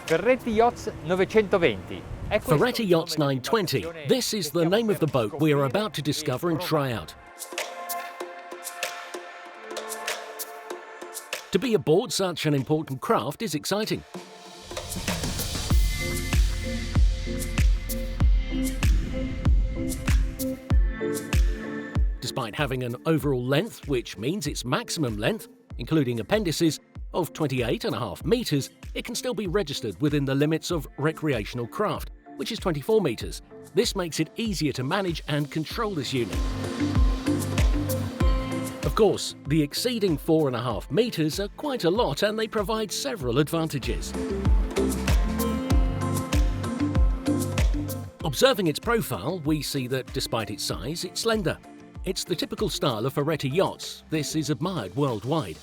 Ferretti Yachts 920. Ferretti Yachts 920. This is the name of the boat we are about to discover and try out. To be aboard such an important craft is exciting. Despite having an overall length, which means its maximum length, including appendices, of 28.5 metres, it can still be registered within the limits of recreational craft, which is 24 metres. This makes it easier to manage and control this unit. Of course, the exceeding 4.5 metres are quite a lot, and they provide several advantages. Observing its profile, we see that despite its size, it's slender. It's the typical style of Ferretti yachts. This is admired worldwide.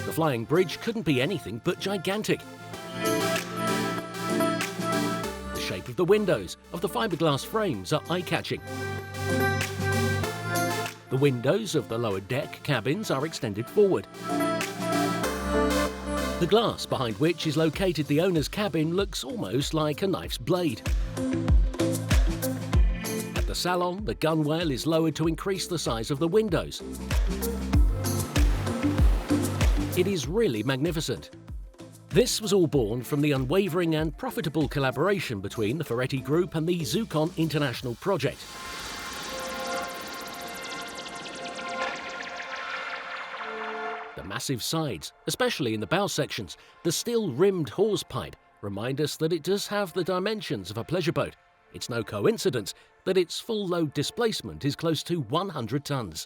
The flying bridge couldn't be anything but gigantic. The shape of the windows of the fiberglass frames are eye-catching. The windows of the lower deck cabins are extended forward. The glass behind which is located the owner's cabin looks almost like a knife's blade. At the salon, the gunwale is lowered to increase the size of the windows. It is really magnificent. This was all born from the unwavering and profitable collaboration between the Ferretti Group and the Zucon International project. The massive sides, especially in the bow sections, the steel-rimmed hawse pipe, remind us that it does have the dimensions of a pleasure boat. It's no coincidence that its full load displacement is close to 100 tons.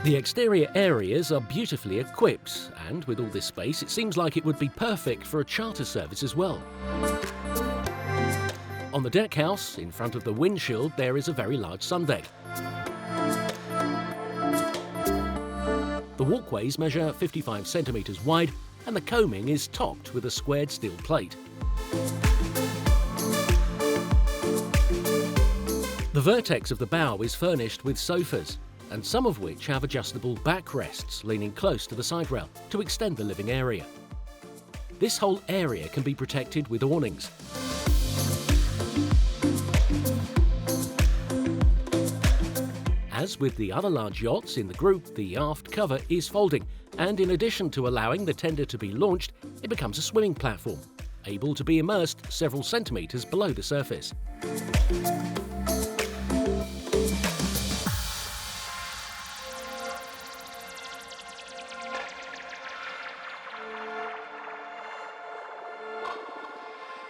The exterior areas are beautifully equipped, and with all this space, it seems like it would be perfect for a charter service as well. On the deck house, in front of the windshield, there is a very large sundeck. The walkways measure 55 centimetres wide, and the coaming is topped with a squared steel plate. The vertex of the bow is furnished with sofas, and some of which have adjustable backrests leaning close to the side rail to extend the living area. This whole area can be protected with awnings. As with the other large yachts in the group, the aft cover is folding, and in addition to allowing the tender to be launched, it becomes a swimming platform, able to be immersed several centimetres below the surface.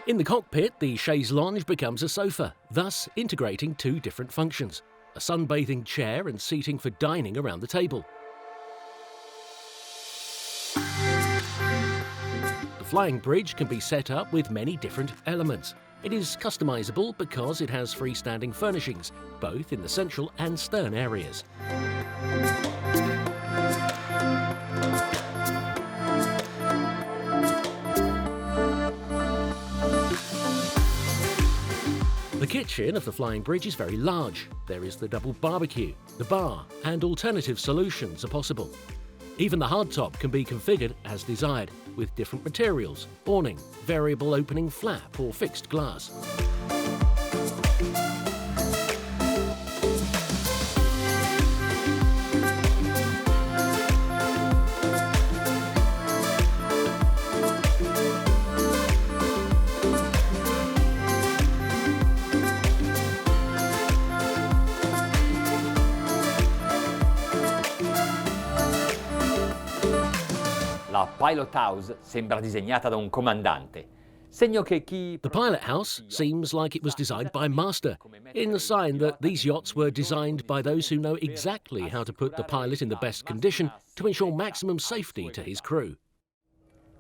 In the cockpit, the chaise lounge becomes a sofa, thus integrating two different functions: a sunbathing chair and seating for dining around the table. The flying bridge can be set up with many different elements. It is customizable because it has freestanding furnishings, both in the central and stern areas. The kitchen of the flying bridge is very large. There is the double barbecue, the bar, and alternative solutions are possible. Even the hardtop can be configured as desired, with different materials, awning, variable opening flap or fixed glass. La Pilot House sembra disegnata da un comandante. Segno che chi... The pilot house seems like it was designed by a master, in the sign that these yachts were designed by those who know exactly how to put the pilot in the best condition to ensure maximum safety to his crew.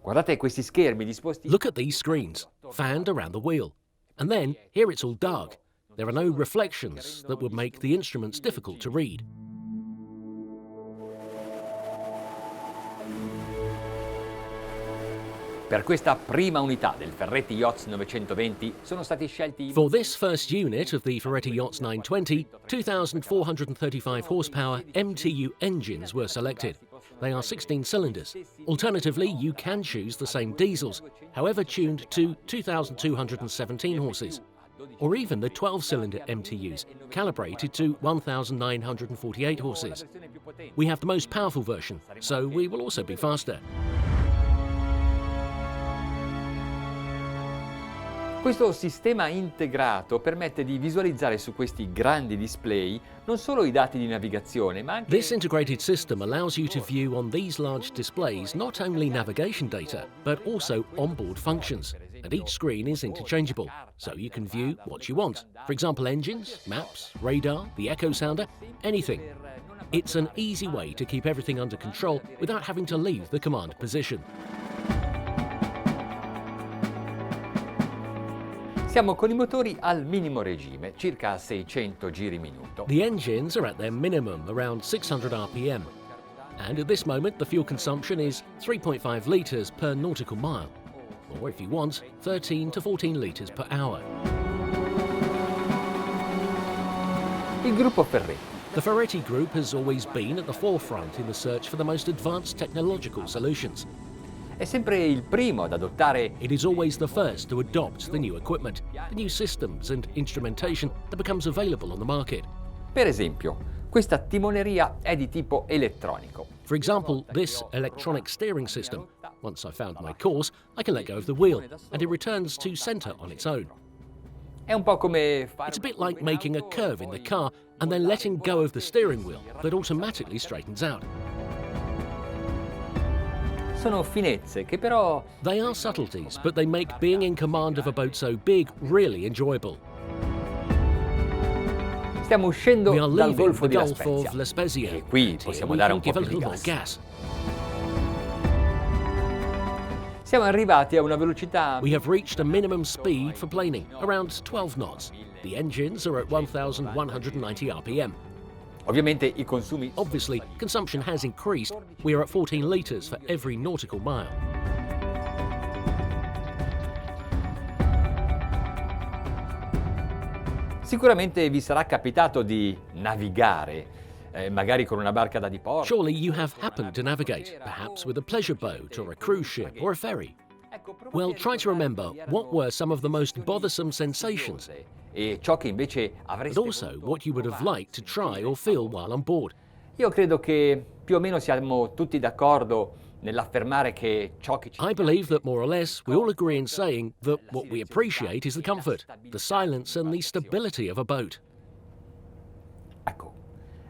Guardate questi schermi disposti... Look at these screens, fanned around the wheel. And then, here it's all dark. There are no reflections that would make the instruments difficult to read. Per questa prima unità del Ferretti Yachts 920 sono stati scelti... For this first unit of the Ferretti Yachts 920, 2,435 horsepower MTU engines were selected. They are 16 cylinders. Alternatively, you can choose the same diesels, however tuned to 2,217 horses, or even the 12-cylinder MTUs, calibrated to 1,948 horses. We have the most powerful version, so we will also be faster. Questo sistema integrato permette di visualizzare su questi grandi display non solo i dati di navigazione, ma anche... This integrated system allows you to view on these large displays not only navigation data, but also onboard functions. And each screen is interchangeable, so you can view what you want. For example, engines, maps, radar, the echo sounder, anything. It's an easy way to keep everything under control without having to leave the command position. Siamo con i motori al minimo regime, circa 600 giri minuto. The engines are at their minimum, around 600 RPM. And at this moment, the fuel consumption is 3.5 litres per nautical mile. Or if you want, 13 to 14 litres per hour. Il gruppo Ferretti. The Ferretti Group has always been at the forefront in the search for the most advanced technological solutions. È sempre il primo ad adottare. It is always the first to adopt the new equipment, the new systems and instrumentation that becomes available on the market. Per esempio, questa timoneria è di tipo elettronico. For example, this electronic steering system. Once I've found my course, I can let go of the wheel, and it returns to center on its own. È un po' come fare. It's a bit like making a curve in the car and then letting go of the steering wheel that automatically straightens out. Sono finezze che però. They are subtleties, but they make being in command of a boat so big really enjoyable. Stiamo uscendo We are dal leaving Golfo the di La Gulf of Spezia. La Spezia. E qui And here possiamo we dare can un po' give a più di little more gas. gas. Siamo arrivati a una velocità. We have reached a minimum speed for planing, around 12 knots. The engines are at 1,190 RPM. Ovviamente i consumi. Obviously, consumption has increased. We are at 14 litres for every nautical mile. Sicuramente vi sarà capitato di navigare, magari con una barca da diporto. Surely you have happened to navigate, perhaps with a pleasure boat or a cruise ship or a ferry. Well, try to remember what were some of the most bothersome sensations, E ciò che invece but avreste also voluto what you would have provare. liked to try or feel while on board. Io credo che più o meno siamo tutti d'accordo nell'affermare che ciò che ci I believe that more or less we all agree in saying that what we appreciate is the comfort, the silence and the stability of a boat.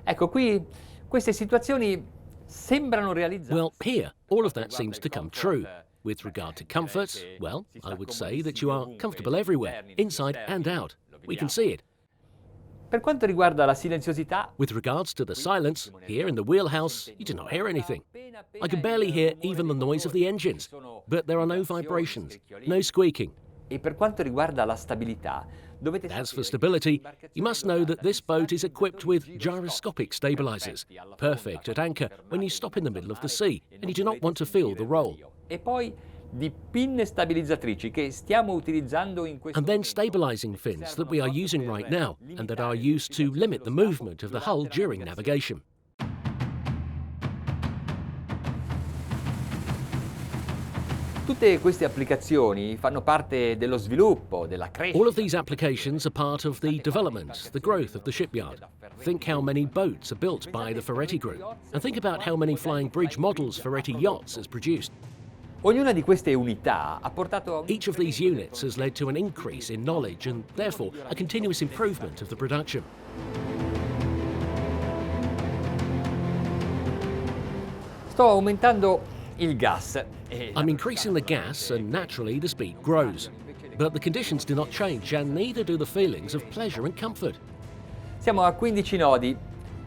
Ecco qui queste situazioni sembrano realizzate. Well, here, all of that seems to come true. With regard to comfort, well, I would say that you are comfortable everywhere, inside and out. We can see it. Per quanto riguarda la silenziosità, With regards to the silence, here in the wheelhouse, you do not hear anything. I can barely hear even the noise of the engines, but there are no vibrations, no squeaking. e per quanto riguarda la stabilità, dovete As for stability, you must know that this boat is equipped with gyroscopic stabilizers, perfect at anchor when you stop in the middle of the sea and you do not want to feel the roll. E poi di pinne stabilizzatrici che stiamo utilizzando in questo And then momento. stabilizing fins that we are using right now and that are used to limit the movement of the hull during navigation. Tutte queste applicazioni fanno parte dello sviluppo, della crescita. All of these applications are part of the development, the growth of the shipyard. Think how many boats are built by the Ferretti Group, and think about how many flying bridge models Ferretti Yachts has produced. Ognuna di queste unità ha portato a un Each of these units has led to an increase in knowledge and therefore a continuous improvement of the production. Sto aumentando il gas e I'm increasing the gas and naturally the speed grows. But the conditions do not change and neither do the feelings of pleasure and comfort. siamo a 15 nodi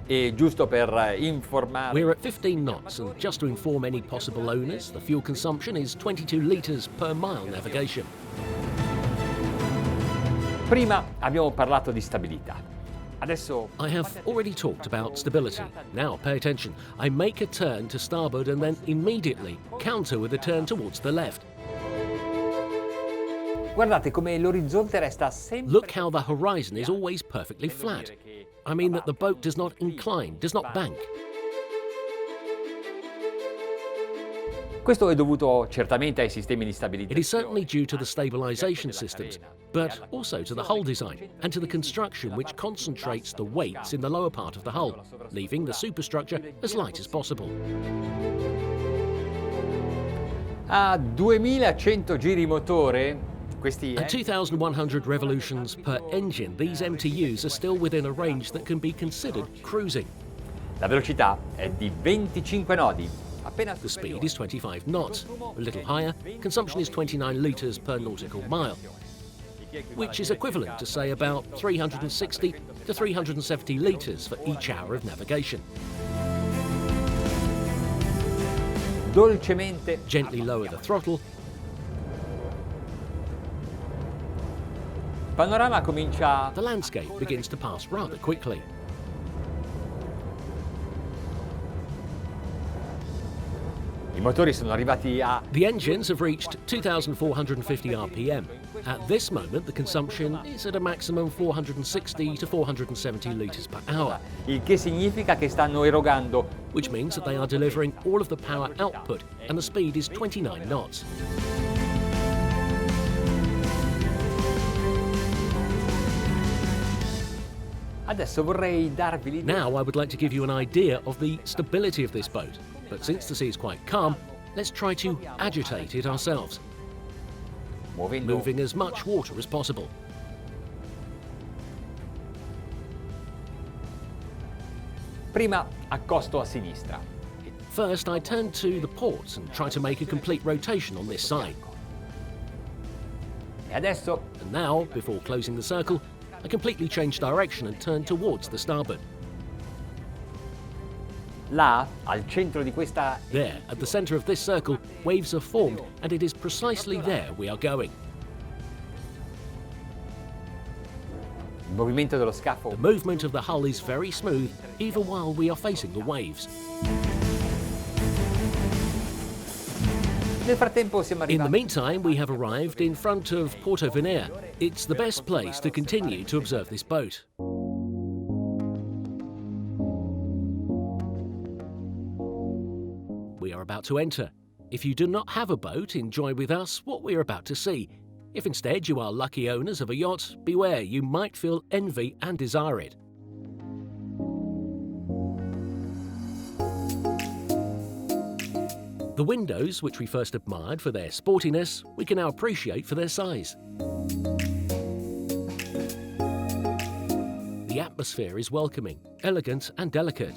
e giusto per informare. We're at 15 knots and just to inform any possible owners, the fuel consumption is 22 litres per mile navigation. Prima abbiamo parlato di stabilità. Adesso I have already talked about stability. Now pay attention. I make a turn to starboard and then immediately counter with a turn towards the left. guardate come l'orizzonte resta sempre. Look how the horizon is always perfectly flat. I mean that the boat does not incline, does not bank. Questo è dovuto certamente ai sistemi di It is stabilizzazione. certainly due to the stabilization systems, but also to the hull design and to the construction which concentrates the weights in the lower part of the hull, leaving the superstructure as light as possible. A 2100 giri motore, questi At 2,100 revolutions per engine, these MTUs are still within a range that can be considered cruising. la velocità è di 25 nodi. Appena The speed is 25 knots. A little higher, consumption is 29 litres per nautical mile, which is equivalent to, say, about 360 to 370 litres for each hour of navigation. dolcemente Gently lower the throttle, il panorama comincia the landscape begins to pass rather quickly. I motori sono arrivati a The engines have reached 2,450 RPM. At this moment, the consumption is at a maximum 460 to 470 litres per hour, il che significa che stanno erogando which means that they are delivering all of the power output, and the speed is 29 knots. Adesso vorrei darvi l'idea Now I would like to give you an idea of the stability of this boat, but since the sea is quite calm, let's try to agitate it ourselves, muovendo moving as much water as possible. prima accosto a sinistra. First, I turn to the port and try to make a complete rotation on this side. E adesso And now, before closing the circle, I completely change direction and turn towards the starboard. là, al centro di questa There, at the centre of this circle, waves are formed, and it is precisely there we are going. il movimento dello scafo The movement of the hull is very smooth, even while we are facing the waves. Nel frattempo siamo In the arrivati meantime, we have arrived in front of Porto Venere. It's the best place to continue to observe this boat. We are about to enter. If you do not have a boat, enjoy with us what we are about to see. If instead you are lucky owners of a yacht, beware, you might feel envy and desire it. The windows, which we first admired for their sportiness, we can now appreciate for their size. The atmosphere is welcoming, elegant and delicate.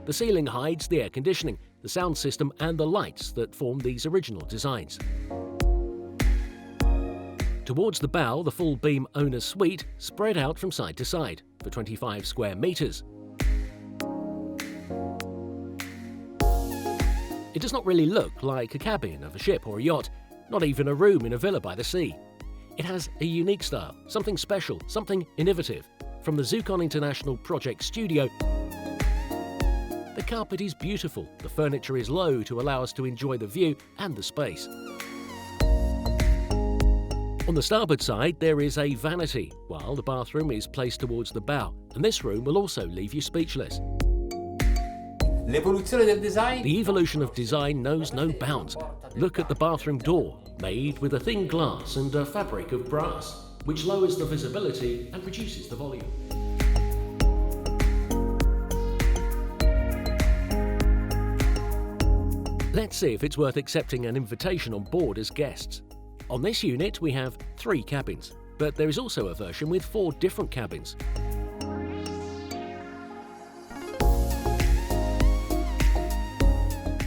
The ceiling hides the air conditioning, the sound system and the lights that form these original designs. Towards the bow, the full beam owner's suite spread out from side to side for 25 square meters. It does not really look like a cabin of a ship or a yacht, not even a room in a villa by the sea. It has a unique style, something special, something innovative. From the Zucon International Project Studio, the carpet is beautiful, the furniture is low to allow us to enjoy the view and the space. On the starboard side, there is a vanity, while the bathroom is placed towards the bow, and this room will also leave you speechless. l'evoluzione del design The evolution of design knows no bounds. Look at the bathroom door, made with a thin glass and a fabric of brass, which lowers the visibility and reduces the volume. Let's see if it's worth accepting an invitation on board as guests. On this unit, we have 3 cabins, but there is also a version with 4 different cabins.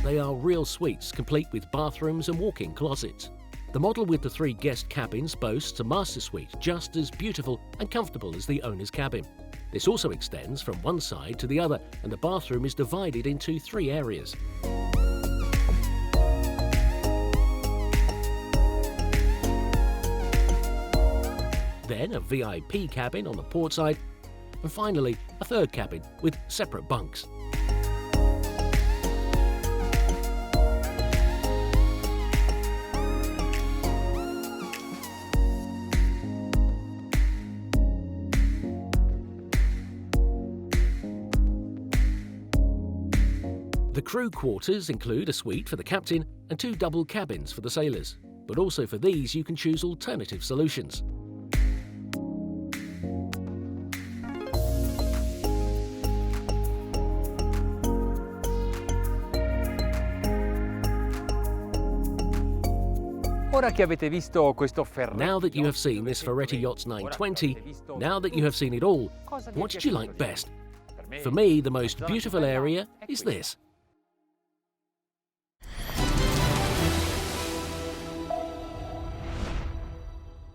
They are real suites, complete with bathrooms and walk-in closets. The model with the 3 guest cabins boasts a master suite just as beautiful and comfortable as the owner's cabin. This also extends from one side to the other, and the bathroom is divided into 3 areas. Then a VIP cabin on the port side, and finally a 3rd cabin with separate bunks. The crew quarters include a suite for the captain and 2 double cabins for the sailors, but also for these you can choose alternative solutions. Ora che avete visto questo Ferretti Now that you have Yacht seen this Ferretti Yachts 920, now that you have seen it all, what did you like best? For me, the most beautiful area is this.